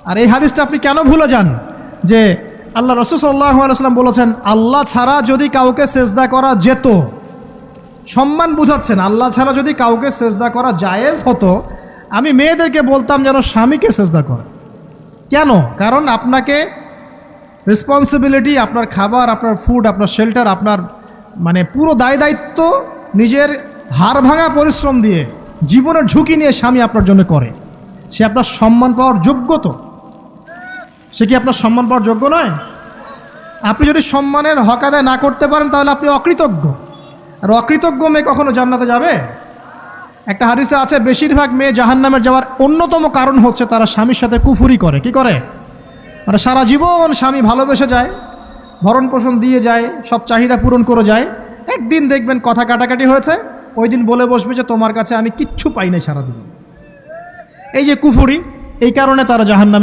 আর এই হাদিসটা আপনি কেন ভুলে যান যে আল্লাহ রাসূল সাল্লাল্লাহু আলাইহি ওয়াসাল্লাম বলেছেন আল্লাহ ছাড়া যদি কাউকে সেজদা করা যেত, সম্মান বুঝাচ্ছেন, আল্লাহ ছাড়া যদি কাউকে সেজদা করা জায়েজ হতো, আমি মেয়েদেরকে বলতাম যেন স্বামীকে সেজদা করে। কেন? কারণ আপনাকে রেসপন্সিবিলিটি, আপনার খাবার, আপনার ফুড, আপনার শেল্টার, আপনার মানে পুরো দায় দায়িত্ব নিজের হাড় ভাঙা পরিশ্রম দিয়ে, জীবনের ঝুঁকি নিয়ে স্বামী আপনার জন্য করে। সে আপনার সম্মান পাওয়ার যোগ্য তো? সে কি আপনার সম্মান পাওয়ার যোগ্য নয়? আপনি যদি সম্মানের হক আদায় না করতে পারেন তাহলে আপনি অকৃতজ্ঞ। আর অকৃতজ্ঞ মেয়ে কখনো জান্নাতে যাবে? একটা হাদিসে আছে বেশিরভাগ মেয়ে জাহান্নামের যাওয়ার অন্যতম কারণ হচ্ছে তারা স্বামীর সাথে কুফুরি করে। কি করে? মানে সারা জীবন স্বামী ভালোবেসে যায়, ভরণ পোষণ দিয়ে যায়, সব চাহিদা পূরণ করে যায়, একদিন দেখবেন কথা কাটাকাটি হয়েছে, ওই দিন বলে বসবে যে তোমার কাছে আমি কিচ্ছু পাই নাই সারাদিন। এই যে কুফুরি, এই কারণে তারা জাহান্নামে